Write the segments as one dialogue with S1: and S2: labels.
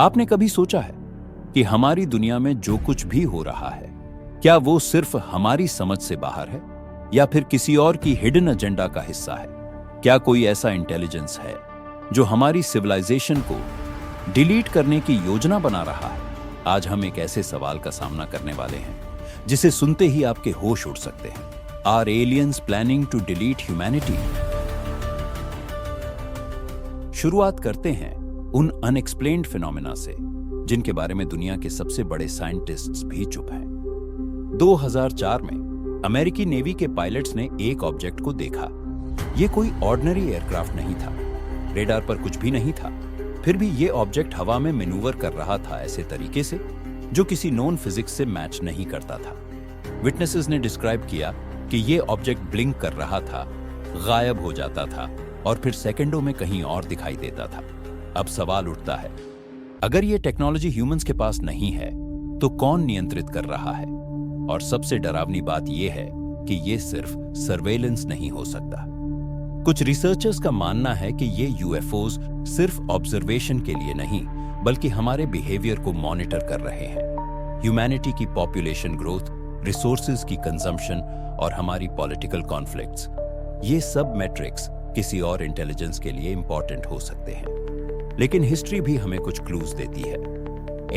S1: आपने कभी सोचा है कि हमारी दुनिया में जो कुछ भी हो रहा है, क्या वो सिर्फ हमारी समझ से बाहर है या फिर किसी और की हिडन एजेंडा का हिस्सा है? क्या कोई ऐसा इंटेलिजेंस है जो हमारी सिविलाइजेशन को डिलीट करने की योजना बना रहा है? आज हम एक ऐसे सवाल का सामना करने वाले हैं जिसे सुनते ही आपके होश उड़ सकते हैं। Are aliens planning to delete humanity? शुरुआत करते हैं उन अनएक्सप्लेन्ड फिनोमेना से जिनके बारे में दुनिया के सबसे बड़े साइंटिस्ट्स भी चुप हैं। 2004 में अमेरिकी नेवी के पायलट्स ने एक ऑब्जेक्ट को देखा। यह कोई ऑर्डिनरी एयरक्राफ्ट नहीं था, रेडार पर कुछ भी नहीं था, फिर भी यह ऑब्जेक्ट हवा में मैन्यूवर कर रहा था ऐसे तरीके से जो किसी नोन फिजिक्स से मैच नहीं करता था। विटनेसेस ने डिस्क्राइब किया कि यह ऑब्जेक्ट ब्लिंक कर रहा था, गायब हो जाता था और फिर सेकंडों में कहीं और दिखाई देता था। अब सवाल उठता है, अगर ये टेक्नोलॉजी ह्यूमंस के पास नहीं है तो कौन नियंत्रित कर रहा है? और सबसे डरावनी बात यह है कि ये सिर्फ सर्वेलेंस नहीं हो सकता। कुछ रिसर्चर्स का मानना है कि ये यूएफओज सिर्फ ऑब्जर्वेशन के लिए नहीं बल्कि हमारे बिहेवियर को मॉनिटर कर रहे हैं। ह्यूमैनिटी की पॉपुलेशन ग्रोथ, रिसोर्सेज की कंजम्पशन और हमारी पॉलिटिकल कॉन्फ्लिक्ट्स, ये सब मैट्रिक्स किसी और इंटेलिजेंस के लिए इंपॉर्टेंट हो सकते हैं। लेकिन हिस्ट्री भी हमें कुछ क्लूज देती है।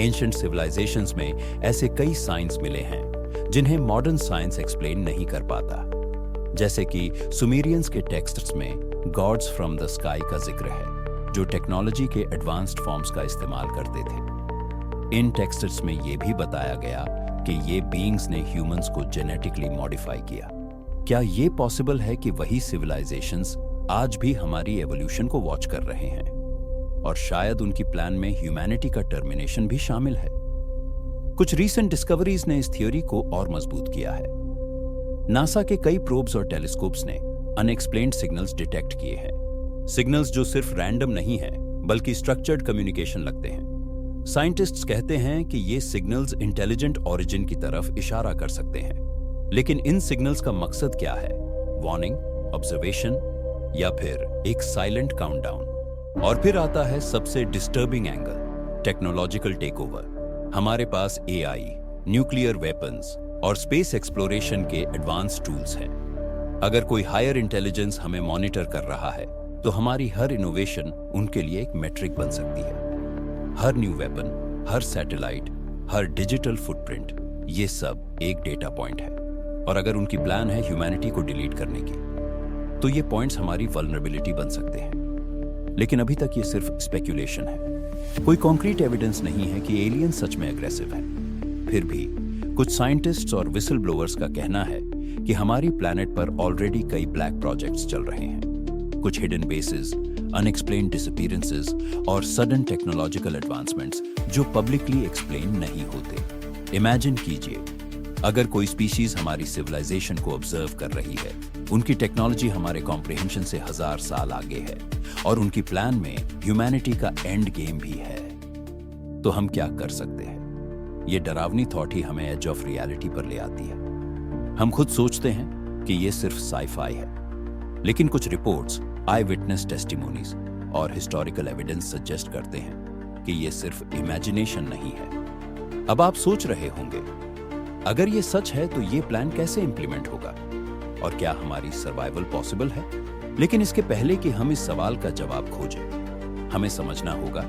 S1: एंशिएंट सिविलाइजेशंस में ऐसे कई साइंस मिले हैं जिन्हें मॉडर्न साइंस एक्सप्लेन नहीं कर पाता। जैसे कि सुमेरियंस के टेक्स्ट्स में गॉड्स फ्रॉम द स्काई का जिक्र है, जो टेक्नोलॉजी के एडवांस्ड फॉर्म्स का इस्तेमाल करते थे। इन टेक्स्ट्स में यह भी बताया गया कि ये बीइंग्स ने ह्यूमंस को जेनेटिकली मॉडिफाई किया। क्या ये पॉसिबल है कि वही सिविलाइजेशंस आज भी हमारी एवोल्यूशन को वॉच कर रहे हैं और शायद उनकी प्लान में ह्यूमैनिटी का टर्मिनेशन भी शामिल है? कुछ रीसेंट डिस्कवरीज ने इस थ्योरी को और मजबूत किया है। नासा के कई प्रोब्स और टेलीस्कोप्स ने अनएक्सप्लेन्ड सिग्नल्स डिटेक्ट किए हैं। सिग्नल्स जो सिर्फ रैंडम नहीं हैं बल्कि स्ट्रक्चर्ड कम्युनिकेशन लगते हैं। साइंटिस्ट्स कहते हैं कि ये सिग्नल्स इंटेलिजेंट ओरिजिन की तरफ इशारा कर सकते हैं। लेकिन इन सिग्नल्स का मकसद क्या है? वार्निंग, ऑब्जर्वेशन या फिर एक साइलेंट काउंटडाउन? और फिर आता है सबसे डिस्टर्बिंग एंगल, टेक्नोलॉजिकल टेकओवर। हमारे पास एआई, न्यूक्लियर वेपन्स और स्पेस एक्सप्लोरेशन के एडवांस टूल्स हैं। अगर कोई हायर इंटेलिजेंस हमें मॉनिटर कर रहा है तो हमारी हर इनोवेशन उनके लिए एक मैट्रिक बन सकती है। हर न्यू वेपन, हर सैटेलाइट, हर डिजिटल फुटप्रिंट, ये सब एक डेटा पॉइंट है। और अगर उनकी प्लान है ह्यूमैनिटी को डिलीट करने की, तो ये पॉइंट्स हमारी वल्नरेबिलिटी बन सकते हैं। लेकिन अभी तक ये सिर्फ स्पेक्यूलेशन है। कोई कॉन्क्रीट एविडेंस नहीं है कि एलियन सच में एग्रेसिव है। फिर भी कुछ साइंटिस्ट्स और विसल ब्लोअर्स का कहना है कि हमारी प्लैनेट पर ऑलरेडी कई ब्लैक प्रोजेक्ट्स चल रहे हैं। कुछ हिडन बेसेस, अनएक्सप्लेन्ड डिसअपीयरेंसेस और सडन टेक्नोलॉजिकल एडवांसमेंट्स जो पब्लिकली एक्सप्लेन नहीं होते। इमेजिन कीजिए, अगर कोई स्पीशीज हमारी सिविलाइजेशन को ऑब्जर्व कर रही है, उनकी टेक्नोलॉजी हमारे कॉम्प्रिहेंशन से 1000 साल आगे है और उनकी प्लान में ह्यूमैनिटी का एंड गेम भी है, तो हम क्या कर सकते हैं? ये डरावनी थॉट ही हमें एज ऑफ रियलिटी पर ले आती है। हम खुद सोचते हैं कि ये सिर्फ साई-फाई है, लेकिन कुछ रिपोर्ट्स, आई विटनेस टेस्टिमोनीज और हिस्टोरिकल एविडेंस सजेस्ट करते हैं कि ये सिर्फ इमेजिनेशन नहीं है। अब आप सोच रहे होंगे, अगर ये सच है तो ये प्लान कैसे इंप्लीमेंट होगा और क्या हमारी सर्वाइवल पॉसिबल है? लेकिन इसके पहले कि हम इस सवाल का जवाब खोजें, हमें समझना होगा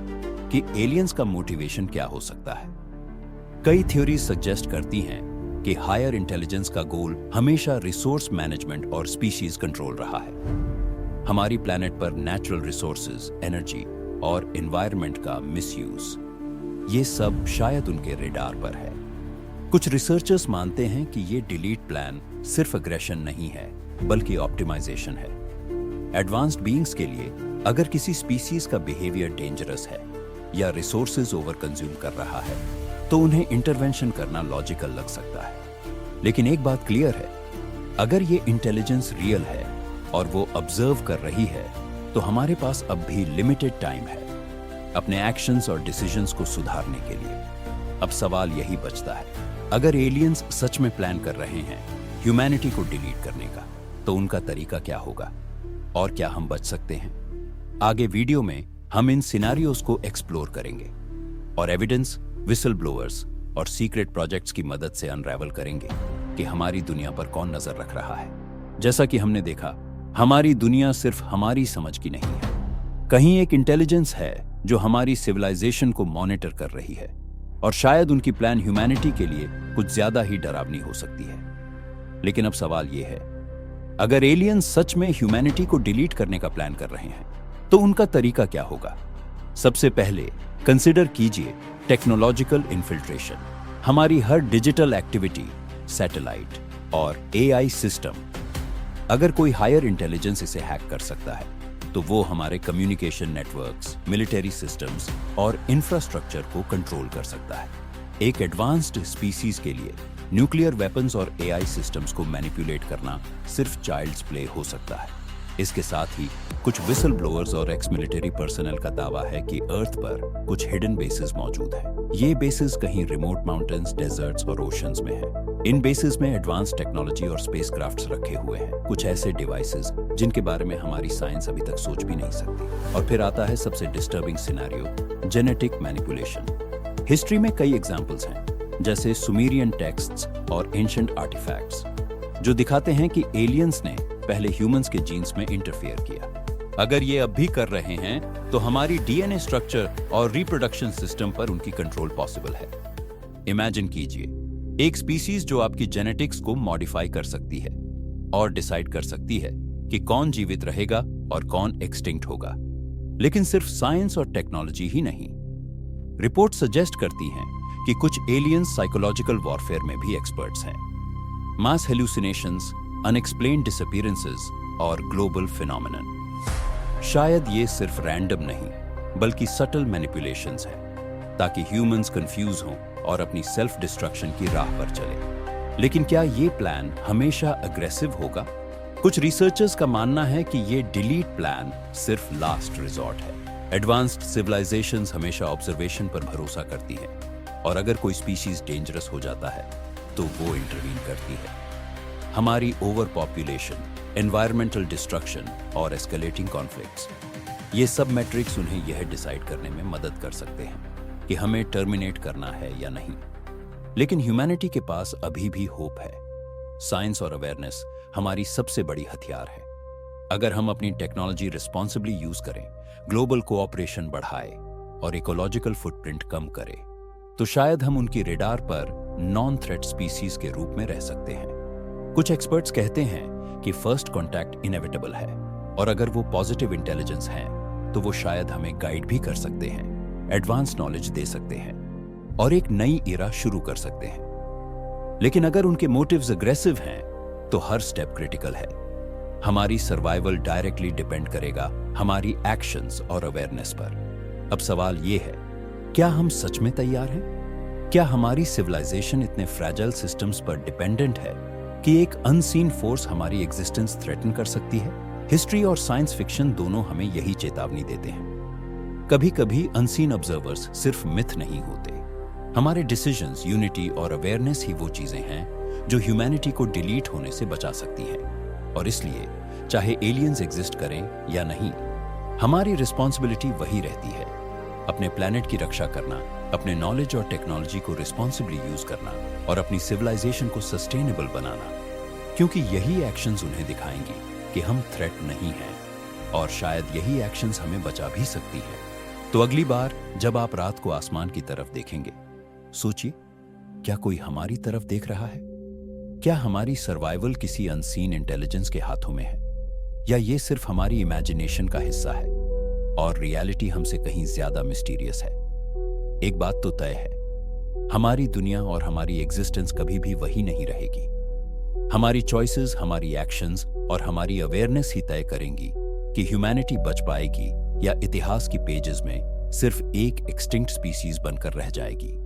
S1: कि एलियंस का मोटिवेशन क्या हो सकता है। कई थ्योरीज सजेस्ट करती हैं कि हायर इंटेलिजेंस का गोल हमेशा रिसोर्स मैनेजमेंट और स्पीशीज कंट्रोल रहा है। हमारी प्लैनेट पर नेचुरल रिसोर्सेज, एनर्जी और एनवायरनमेंट का मिसयूज, ये सब शायद उनके रेडार पर है। कुछ रिसर्चर्स मानते हैं कि ये डिलीट प्लान सिर्फ अग्रेशन नहीं है बल्कि ऑप्टिमाइजेशन है। एडवांस्ड बीइंग्स के लिए अगर किसी स्पीसीज का बिहेवियर डेंजरस है या रिसोर्सेज ओवर कंज्यूम कर रहा है तो उन्हें इंटरवेंशन करना लॉजिकल लग सकता है। लेकिन एक बात क्लियर है, अगर ये इंटेलिजेंस रियल है और वो ऑब्जर्व कर रही है तो हमारे पास अब भी लिमिटेड टाइम है अपने एक्शंस और डिसीजंस को सुधारने के लिए। अब सवाल यही बचता है, अगर एलियंस सच में प्लान कर रहे हैं ह्यूमैनिटी को डिलीट करने का, तो उनका तरीका क्या होगा और क्या हम बच सकते हैं? आगे वीडियो में हम इन सिनेरियोस को एक्सप्लोर करेंगे। और एविडेंस, विसल ब्लोअर्स और सीक्रेट प्रोजेक्ट्स की मदद से अनरैवल करेंगे कि हमारी दुनिया पर कौन नजर रख रहा है। जैसा कि हमने देखा, हमारी दुनिया सिर्फ हमारी समझ की नहीं है। कहीं एक इंटेलिजेंस है जो हमारी सिविलाइजेशन को मॉनिटर कर रही है, और शायद उनकी प्लान ह्यूमैनिटी के लिए कुछ ज्यादा ही डरावनी हो सकती है। लेकिन अब सवाल यह है, अगर एलियंस सच में ह्यूमैनिटी को डिलीट करने का प्लान कर रहे हैं तो उनका तरीका क्या होगा? सबसे पहले कंसिडर कीजिए टेक्नोलॉजिकल इन्फिल्ट्रेशन। हमारी हर डिजिटल एक्टिविटी, सैटेलाइट और एआई सिस्टम, अगर कोई हायर इंटेलिजेंस इसे हैक कर सकता है तो वो हमारे कम्युनिकेशन नेटवर्क्स, मिलिट्री सिस्टम्स और इंफ्रास्ट्रक्चर को कंट्रोल कर सकता है। एक एडवांस्ड स्पीसीज के लिए न्यूक्लियर वेपन्स और एआई सिस्टम्स को मैनिपुलेट करना सिर्फ चाइल्ड्स प्ले हो सकता है। इसके साथ ही कुछ विसल ब्लोअर्स और एक्स मिलिट्री पर्सनल का दावा है कि अर्थ पर कुछ हिडन बेसेस मौजूद हैं। ये बेसेस कहीं रिमोट माउंटेन्स, डेजर्ट्स और ओशंस में हैं। इन बेसेस में एडवांस टेक्नोलॉजी और स्पेसक्राफ्ट्स रखे हुए हैं, कुछ ऐसे डिवाइसेस जिनके बारे में हमारी साइंस अभी तक सोच भी नहीं सकती। और फिर आता है सबसे disturbing scenario, genetic manipulation. History में कई एग्जांपल्स हैं, जैसे सुमेरियन टेक्स्ट्स और एंशिएंट आर्टिफैक्ट्स, जो दिखाते हैं कि एलियंस ने पहले ह्यूमंस के जीन्स में इंटरफेयर किया। अगर ये अब भी कर रहे हैं तो हमारी डीएनए स्ट्रक्चर और रिप्रोडक्शन सिस्टम पर उनकी कंट्रोल पॉसिबल है। इमेजिन कीजिए, एक स्पीसीज जो आपकी जेनेटिक्स को मॉडिफाई कर सकती है और डिसाइड कर सकती है कि कौन जीवित रहेगा और कौन एक्सटिंक्ट होगा। लेकिन सिर्फ साइंस और टेक्नोलॉजी ही नहीं, रिपोर्ट सजेस्ट करती हैं कि कुछ एलियंस साइकोलॉजिकल वॉरफेयर में भी एक्सपर्ट्स हैं। मास हेलुसिनेशंस, अनएक्सप्लेन्ड डिसअपीयरेंसेस और ग्लोबल फिनोमेनन। शायद ये सिर्फ रैंडम नहीं बल्कि सटल मैनिपुलेशंस हैं, ताकि ह्यूमंस कंफ्यूज हों और अपनी सेल्फ डिस्ट्रक्शन की राह पर चले। लेकिन क्या ये प्लान हमेशा अग्रेसिव होगा? कुछ रिसर्चर्स का मानना है कि ये डिलीट प्लान सिर्फ लास्ट रिजॉर्ट है। एडवांस्ड सिविलाइजेशंस हमेशा ऑब्जर्वेशन पर भरोसा करती हैं, और अगर कोई स्पीशीज डेंजरस हो जाता है तो वो इंटरवीन करती है। हमारी ओवर पॉपुलेशन, एनवायरमेंटल डिस्ट्रक्शन और एस्केलेटिंग कॉन्फ्लिक्ट्स, ये सब मैट्रिक्स उन्हें यह डिसाइड करने में मदद कर सकते हैं कि हमें टर्मिनेट करना है या नहीं। लेकिन ह्यूमैनिटी के पास अभी भी होप है। साइंस और अवेयरनेस हमारी सबसे बड़ी हथियार है। अगर हम अपनी टेक्नोलॉजी रिस्पॉन्सिबली यूज करें, ग्लोबल कोऑपरेशन बढ़ाए और इकोलॉजिकल फुटप्रिंट कम करें, तो शायद हम उनकी रेडार पर नॉन थ्रेट स्पीसीज के रूप में रह सकते हैं। कुछ एक्सपर्ट्स कहते हैं कि फर्स्ट कॉन्टैक्ट इनएविटेबल है, और अगर वो पॉजिटिव इंटेलिजेंस हैं तो वो शायद हमें गाइड भी कर सकते हैं, एडवांस नॉलेज दे सकते हैं और एक नई एरा शुरू कर सकते हैं। लेकिन अगर उनके मोटिव्स अग्रेसिव हैं तो हर स्टेप क्रिटिकल है। हमारी सर्वाइवल डायरेक्टली डिपेंड करेगा हमारी एक्शंस और अवेयरनेस पर। अब सवाल ये है, क्या हम सच में तैयार हैं? क्या हमारी सिविलाइजेशन इतने फ्रैजाइल सिस्टम्स पर डिपेंडेंट है कि एक अनसीन फोर्स हमारी एग्जिस्टेंस थ्रेटन कर सकती है? हिस्ट्री और साइंस फिक्शन दोनों हमें यही चेतावनी देते हैं। कभी कभी अनसीन ऑब्जर्वर्स सिर्फ मिथ नहीं होते। हमारे डिसीजंस, यूनिटी और अवेयरनेस ही वो चीजें हैं जो ह्यूमैनिटी को डिलीट होने से बचा सकती हैं। और इसलिए चाहे एलियंस एग्जिस्ट करें या नहीं, हमारी रिस्पॉन्सिबिलिटी वही रहती है, अपने प्लैनेट की रक्षा करना, अपने नॉलेज और टेक्नोलॉजी को रिस्पॉन्सिबली यूज करना और अपनी सिविलाइजेशन को सस्टेनेबल बनाना, क्योंकि यही एक्शंस उन्हें दिखाएंगी कि हम थ्रेट नहीं हैं, और शायद यही एक्शंस हमें बचा भी सकती है। तो अगली बार जब आप रात को आसमान की तरफ देखेंगे, सोचिए, क्या कोई हमारी तरफ देख रहा है? क्या हमारी सर्वाइवल किसी अनसीन इंटेलिजेंस के हाथों में है, या ये सिर्फ हमारी इमेजिनेशन का हिस्सा है और रियलिटी हमसे कहीं ज्यादा मिस्टीरियस है? एक बात तो तय है, हमारी दुनिया और हमारी एग्जिस्टेंस कभी भी वही नहीं रहेगी। हमारी चॉइसेस, हमारी एक्शंस और हमारी अवेयरनेस ही तय करेंगी कि ह्यूमैनिटी बच पाएगी या इतिहास की पेजेस में सिर्फ एक एक्सटिंक्ट स्पीसीज बनकर रह जाएगी।